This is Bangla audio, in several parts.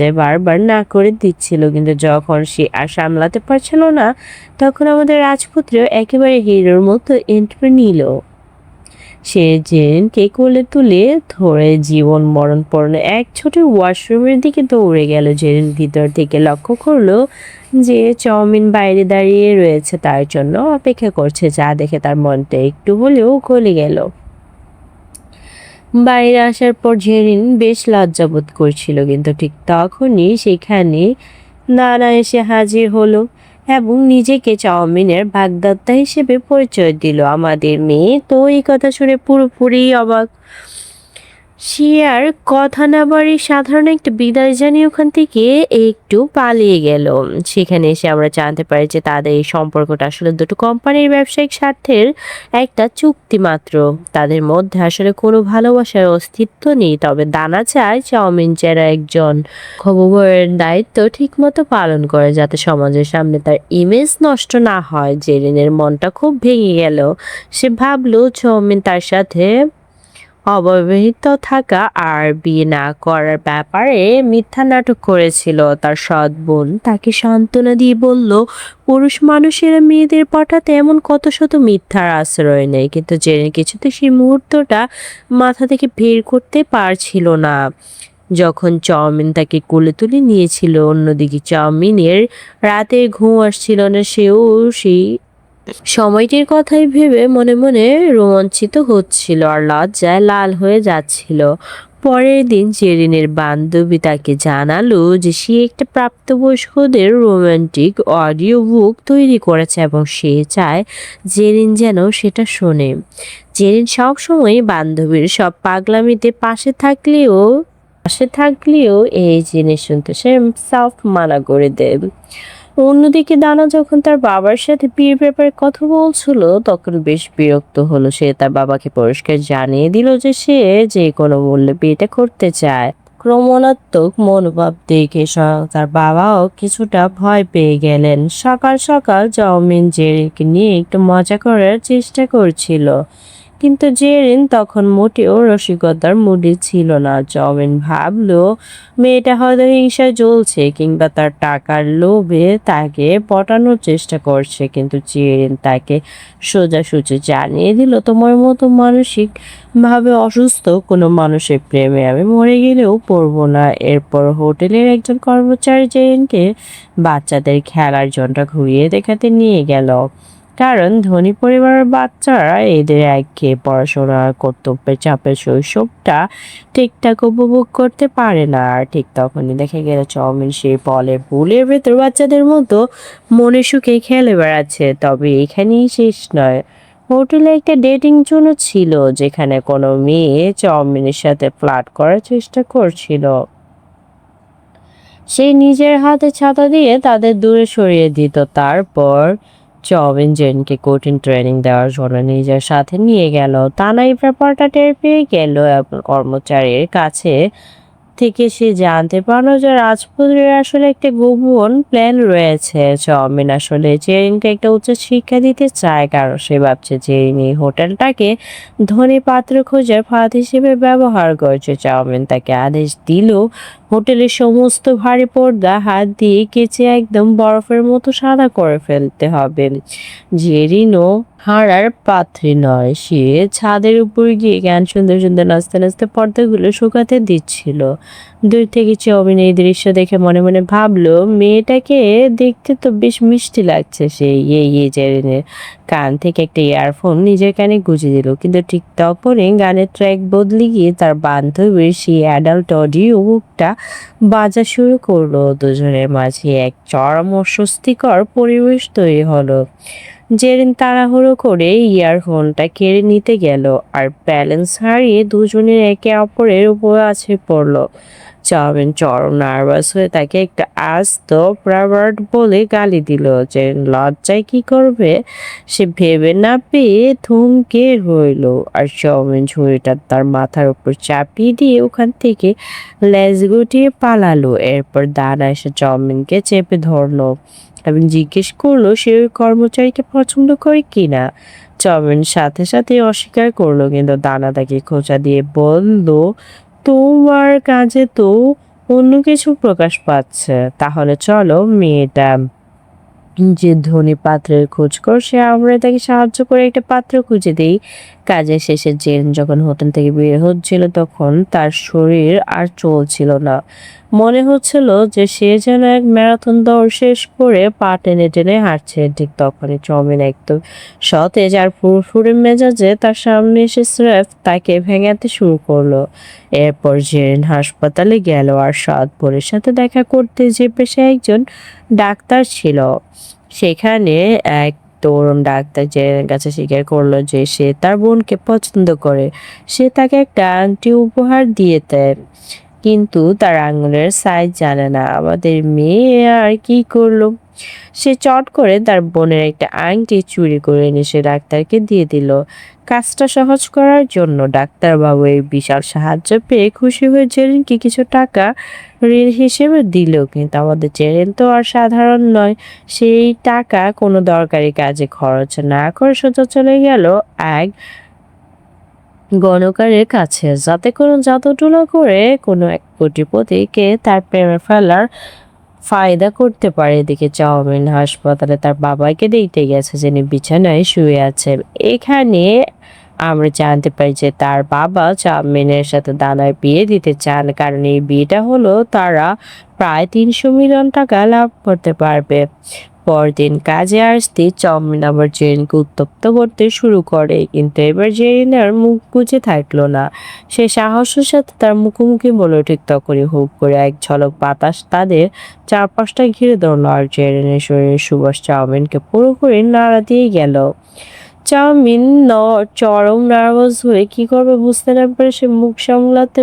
সে বারবার না করে দিচ্ছিল, কিন্তু যখন সে আর সামলাতে পারছিল না তখন আমাদের রাজপুত্র একেবারে হিরোর মতো এন্ট্রি নিল। সে জেরিনকে কোলে তুলে ধরে জীবন মরণপূর্ণ এক ছোট ওয়াশরুমের দিকে দৌড়ে গেল। জেরিন ভিতর থেকে লক্ষ্য করলো যে চাউমিন বাইরে দাঁড়িয়ে রয়েছে, তার জন্য অপেক্ষা করছে, যা দেখে তার মনটা একটু হলেও গলে গেল। বাইরে আসার পর জেরিন বেশ লজ্জাবোধ করছিল, কিন্তু ঠিক তখনই সেখানে নানা এসে হাজির হলো এবং নিজেকে চাউমিনের বাগদত্তা হিসেবে পরিচয় দিল। আমাদের মেয়ে তো এই কথা শুনে পুরোপুরি অবাক। সে আর কথা না বাড়িয়ে সাধারণ একটা বিদায় জানিয়ে ওখান থেকে একটু পালিয়ে গেল। সেখানে এসে আমরা জানতে পারি যে তাদের এই সম্পর্কটা আসলে দুটো কোম্পানির ব্যবসায়িক স্বার্থের একটা চুক্তি মাত্র। তাদের মধ্যে আসলে কোনো ভালোবাসার অস্তিত্ব নেই। তবে দানা চায় চাউমিন যেন একজন খবরের দায়িত্ব ঠিকমতো পালন করে, যাতে সমাজের সামনে তার ইমেজ নষ্ট না হয়। জেরিনের মনটা খুব ভেঙে গেল। সে ভাবলো চাউমিন তার সাথে অবিবাহিত থাকা আর বিয়ে না করার ব্যাপারে মিথ্যা নাটক করেছিল। তার সৎ বোন তাকে সান্ত্বনা দিয়ে বলল, পুরুষ মানুষেরা মেয়েদের পটাতে এমন কত শত মিথ্যার আশ্রয় নেই। কিন্তু জেনে কিছুতে সেই মুহূর্তটা মাথা থেকে বের করতে পারছিল না। যখন চাউমিন তাকে কোলে তুলে নিয়েছিল, অন্যদিকে চাউমিনের রাতে ঘুম আসছিল না। সেও সেই সময়টির কথাই ভেবে মনে মনে রোমাঞ্চিত হচ্ছিল আর লজ্জায় লাল হয়ে যাচ্ছিল। পরের দিন জেরিনের বান্ধবী তাকে জানালো যে সে একটা প্রাপ্তবয়স্কদের রোমান্টিক অডিও বুক তৈরি করেছে এবং সে চায় জেরিন যেন সেটা শোনে। জেরিন সবসময় বান্ধবীর সব পাগলামিতে পাশে থাকলেও এই জিনিস শুনতে সে সফট মানা করে দেয়। অন্যদিকে দানা যখন তার বাবার সাথে বিয়ের ব্যাপারে কথা বলছিল তখন বেশ বিরক্ত হলো। সে তার বাবাকে পরিষ্কার জানিয়ে দিল যে সে যে কোনো মূল্যে বিয়েটা করতে চায়। ক্রমণাত্মক মনোভাব দেখে তার বাবাও কিছুটা ভয় পেয়ে গেলেন। সকাল সকাল চাউমিন জেরিনকে নিয়ে একটু মজা করার চেষ্টা করছিল, কিন্তু জেরিন তখন মোটেও রসিকতার মুডে ছিল না। চাউমিন ভাবলো মেয়েটা হয়তো হিংসায় জ্বলছে কিংবা তার টাকার লোভে তাকে পটানোর চেষ্টা করছে, কিন্তু জেরিন তাকে সোজাসুজি জানিয়ে দিল, তোমার মতো মানসিক ভাবে অসুস্থ কোনো মানুষের প্রেমে আমি মরে গেলেও পড়বো না। এরপর হোটেলের একজন কর্মচারী জেরিনকে বাচ্চাদের খেলার জনটা ঘুরিয়ে দেখাতে নিয়ে গেল, কারণ ধনী পরিবারের বাচ্চারা এদের একঘেয়ে পড়াশোনার কর্তব্যের চাপের শৈশবটা ঠিকঠাক উপভোগ করতে পারে না। আর ঠিক তখনই দেখা গেল চাউমিন সেই বুলের ভেতর বাচ্চাদের মতো মনে সুখে খেলে বেড়াচ্ছে। তবে এখানেই শেষ নয়। হোটেলে একটা ডেটিং জোন ছিল, যেখানে কোনো মেয়ে চাউমিনের সাথে ফ্লার্ট করার চেষ্টা করছিল। সে নিজের হাতে ছাতা দিয়ে তাদের দূরে সরিয়ে দিত। তারপর চাউমিন জেনকে কঠিন ট্রেনিং দেওয়ার জন্য নিজের সাথে নিয়ে গেল। তানা এই ব্যাপারটা টের পেয়ে গেল এবং কর্মচারীর কাছে থেকে সে জানতে পারলো যে রাজপুত্রের আসলে একটা গোপন প্ল্যান রয়েছে। চাউমিন আসলে জেরিনকে একটা উচ্চ শিক্ষা দিতে চায়, কারণ সে ভাবছে জেরিন এই হোটেলটাকে ধনী পাত্র খোঁজার ফাঁদ হিসেবে ব্যবহার করছে। চাউমিন তাকে আদেশ দিল হোটেলের সমস্ত ভারী পর্দা হাত দিয়ে কেচে একদম বরফের মতো সাদা করে ফেলতে হবে। জেরিনও হারার পাত্রী নয়। সে ছাদের উপর গিয়ে গান শুনতে শুনতে নাচতে নাচতে পর্দাগুলো শুকাতে দিচ্ছিল। দূর থেকে চাউমিন এই দৃশ্য দেখে মনে মনে ভাবলো, মেয়েটাকে দেখতে তো বেশ মিষ্টি লাগছে। সে জেরিনের কান থেকে একটা ইয়ারফোন নিজের কানে গুঁজে দিল, কিন্তু ঠিক তখনই গানের ট্র্যাক বদলে গিয়ে তার বান্ধবীর সেই অ্যাডাল্ট অডিও বুকটা বাজা শুরু করলো। দুজনের মাঝে এক চরম অস্বস্তিকর পরিবেশ তৈরি হলো। জেরিন তাড়াহুড়ো করে ইয়ারফোনটা কেড়ে নিতে গেল আর ব্যালেন্স হারিয়ে দুজনের একে অপরের উপর আছে পড়লো। চাউমিন চরম নার্ভাস হয়ে তাকে একটা আস্ত পারভার্ট বলে গালি দিল। জেরিন লজ্জায় কি করবে সে ভেবে না পেয়ে থমকে রইল, আর চাউমিন ঝুড়িটা তার মাথার উপর চাপিয়ে দিয়ে ওখান থেকে লেজ গুটিয়ে পালালো। এরপর দানা এসে চাউমিনকে চেপে ধরলো এবং জিজ্ঞেস করলো সে ওই কর্মচারীকে পছন্দ করে কিনা। চাউমিন সাথে সাথে অস্বীকার করলো, কিন্তু দানা তাকে খোঁচা দিয়ে বলল, তোমার কাজে তো অন্য কিছু প্রকাশ পাচ্ছে। তাহলে চলো মেয়েটা যে ধনী পাত্রের খোঁজ করছে আমরা তাকে সাহায্য করে একটা পাত্র খুঁজে দিই। কাজের শেষে জেন যখন হোটেল থেকে বের হচ্ছিল তখন তার শরীর আর চলছিল না। মনে হচ্ছিল যে সে যেন এক ম্যারাথন দৌড় শেষ করে পা টেনে টেনে হাঁটছে। ঠিক তখনই চাউমিন একদম সতেজ আর ফুরফুরে মেজাজে তার সামনে এসে স্রেফ তাকে ভেঙাতে শুরু করলো। এরপর জেরিন হাসপাতালে গেল আর সাদপুরের সাথে দেখা করতে যে পেশায় একজন ডাক্তার ছিল। সেখানে এক তরুণ ডাক্তার জেরিনের কাছে স্বীকার করলো যে সে তার বোনকে পছন্দ করে। সে তাকে একটা আংটি উপহার দিয়েছে, কিন্তু তার আঙুলের সাইজ জানে না। আমাদের মেয়ে আর কি করলো? সে চট করে তার বোনের একটা আংটি চুরি করে এনে সে ডাক্তারকে দিয়ে দিল। কাজটা সহজ করার জন্য ডাক্তারবাবু এই বিশাল সাহায্য পেয়ে খুশি হয়ে জেরিনকে কিছু টাকা ঋণ হিসেবে দিল। কিন্তু আমাদের জেরিন তো আর সাধারণ নয়। সেই টাকা কোনো দরকারি কাজে খরচ না করে সোজা চলে গেল এক গণকারের কাছে, যাতে কোনো জাদুটোনা করে কোনো এক কোটিপতিকে তার প্রেমে ফেলার ফায়দা করতে পারে। এদিকে চাউমিন হাসপাতালে তার বাবাকে দেখতে গেছে, যিনি বিছানায় শুয়ে আছেন। এখানে আমরা জানতে পারি যে তার বাবা চাউমিনের সাথে দানার বিয়ে দিতে চান, কারণ এই বিয়েটা হলো তারা প্রায় 300 মিলিয়ন টাকা লাভ করতে পারবে। পরদিন কাজে আসতে চাউমিন আবার জেরিনকে উত্তপ্ত করতে শুরু করে, কিন্তু এবার জেরিন আর মুখ বুজে থাকলো না। সে সাহসের সাথে তার মুখোমুখি বলল। ঠিক তখনই হুপ করে এক ঝলক বাতাস তাদের চারপাশটা ঘিরে ধরলো আর জেরিনের শরীরের সুবাস চাউমিনকে পুরোপুরি নাড়া দিয়ে গেল। চাউমিন চরম নার্ভাস হয়ে কি করবে বুঝতে না পারে সে মুখ সামলাতে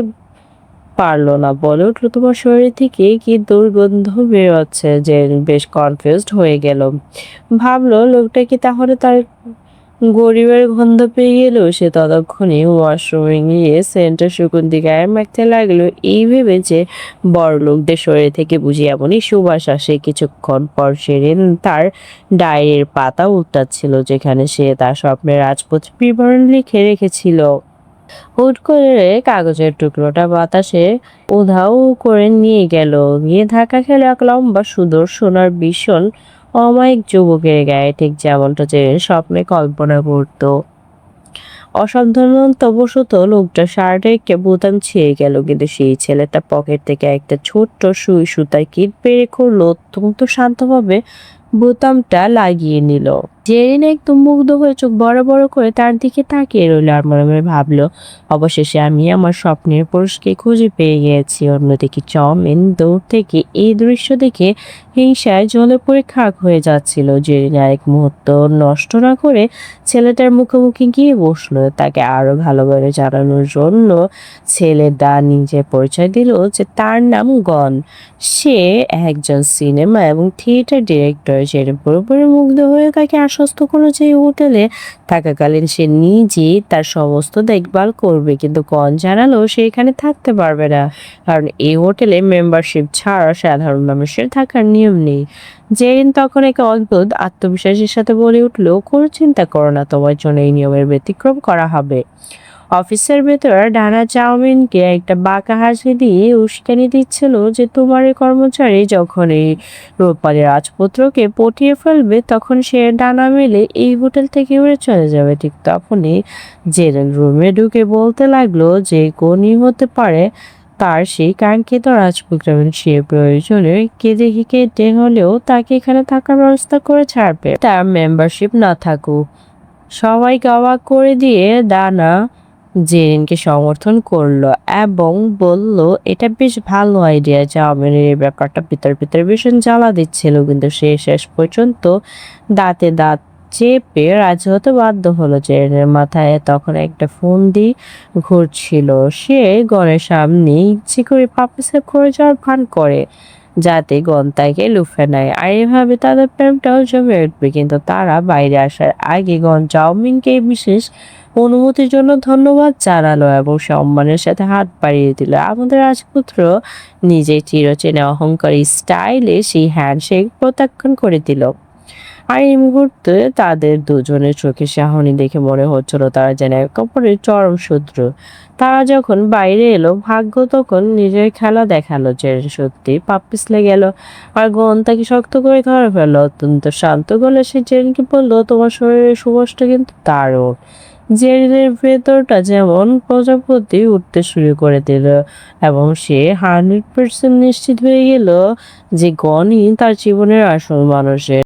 পারলো না, বলে উঠলো, তোমার শরীর থেকে কি দুর্গন্ধ বেরোচ্ছে। যে বেশ কনফিউজড হয়ে গেল, ভাবলো লোকটা কি তাহলে তার গরিবের গন্ধ পেয়ে গেল। সে ততক্ষণে ওয়াশরুমে গিয়ে সেন্টার সুগন্ধি গায়ে মাখতে লাগলো, এই ভেবে যে বড় লোকদের শরীর থেকে বুঝি এমনই সুবাস আসে। কিছুক্ষণ পর সেরেন তার ডায়েরির পাতা উল্টাচ্ছিল, যেখানে সে তার স্বপ্নের রাজপথ বিবরণ লিখে রেখেছিল। হুট করে কাগজের টুকরোটা বাতাসে উধাও করে নিয়ে গেল, গিয়ে ধাক্কা খেলো এক লম্বা সুদর্শন আর ভীষণ অমায়িক যুবকের গায়ে, ঠিক যেমনটা যে স্বপ্নে কল্পনা করত। অসাবধানতাবশত লোকটা শার্টের একটা বোতাম ছিঁড়ে গেল, কিন্তু সেই ছেলেটা পকেট থেকে একটা ছোট্ট সুই সুতার কিট বের করলো, অত্যন্ত শান্তভাবে বোতামটা লাগিয়ে নিল। জেরিন একদম মুগ্ধ হয়ে চোখ বড় বড় করে তার দিকে তাকিয়ে রইল আর মনে মনে ভাবলো, অবশেষে আমি আমার স্বপ্নের পুরুষকে খুঁজে পেয়ে গেছি। অন্যদিকে চাউমিন দূর থেকে এই দৃশ্য দেখে হিংসায় জ্বলে পড়ে খাক হয়ে যাচ্ছিল। জেরিন আরেক মুহূর্ত নষ্ট না করে ছেলেটার মুখোমুখি গিয়ে বসলো। তাকে আরো ভালোভাবে জানানোর জন্য ছেলেটা নিজে পরিচয় দিল যে তার নাম গন, সে একজন সিনেমা এবং থিয়েটার ডিরেক্টর। জেরিন পুরোপুরি মুগ্ধ হয়ে তাকে আশ্বস্ত করলো যে হোটেলে থাকাকালীন সে নিজেই তার সমস্ত দেখভাল করবে, কিন্তু গন জানালো সে এখানে থাকতে পারবে না, কারণ এই হোটেলে মেম্বারশিপ ছাড়া সাধারণ মানুষের থাকার নিয়ম নেই। জেরিন তখন এক অদ্ভুত আত্মবিশ্বাসের সাথে বলে উঠলো, কোনো চিন্তা করো না, তোমার জন্য এই নিয়মের ব্যতিক্রম করা হবে। অফিসের ভেতর ডানা চাউমিনকে একটা বাঁকা হাসি দিয়ে উস্কানি দিচ্ছিল যে তোমার এই কর্মচারী যখন এই রূপালী রাজপুত্রকে পটিয়ে ফেলবে তখন সে ডানা মেলে এই হোটেল থেকে উড়ে চলে যাবে। ঠিক তখনই জেরিন রুমে ঢুকে বলতে লাগলো যে কোনই হতে পারে তার সেই কাঙ্ক্ষিত রাজপুত্র, সে প্রয়োজনে কেঁদে কেটে হলেও তাকে এখানে থাকার ব্যবস্থা করে ছাড়বে, তার মেম্বারশিপ না থাকুক। সবাইকে অবাক করে দিয়ে ডানা জেরিনকে সমর্থন করলো এবং বলল, এটা বেশ ভালো আইডিয়া। চাউমিনের এই ব্যাপারটা ভিতর ভিতরে ভীষণ জ্বালা দিচ্ছিল, কিন্তু সে শেষ পর্যন্ত দাঁতে দাঁত চেপে রাজি হতে বাধ্য হলো। জেরিনের মাথায় তখন একটা ফোন দিয়ে ঘুরছিল, সে গনের সামনে ইচ্ছে করে পাপিসে করে যাওয়ার ভান করে যাতে গন তাকে লুফে নেয়, আর এভাবে তাদের প্রেমটাও জমে উঠবে। কিন্তু তারা বাইরে আসার আগে গন চাউমিনকে বিশেষ অনুমতির জন্য ধন্যবাদ জানালো এবং সম্মানের সাথে হাত বাড়িয়ে দিল। আমাদের রাজপুত্র নিজেই চিরচেনা অহংকারী স্টাইলে সেই হ্যান্ডশেক প্রত্যাখ্যান করে দিল। আর এই মুহূর্তে তাদের দুজনের চোখে চাহনি দেখে মনে হচ্ছিল তারা যেন একে অপরের চরম শত্রু। তারা যখন বাইরে এলো, ভাগ্য তখন নিজের খেলা দেখালো। জেন সত্যি পা পিছলে গেল আর গন তাকে শক্ত করে ধরে ফেললো। অত্যন্ত শান্ত গলায় সে জেনকে বলল, তোমার শরীরের সুবাসটা কিন্তু দারুণ। জেনের ভেতরটা যেমন প্রজাপতি উঠতে শুরু করে দিল এবং সে 100% নিশ্চিত হয়ে গেল যে গনই তার জীবনের আসল মানুষের।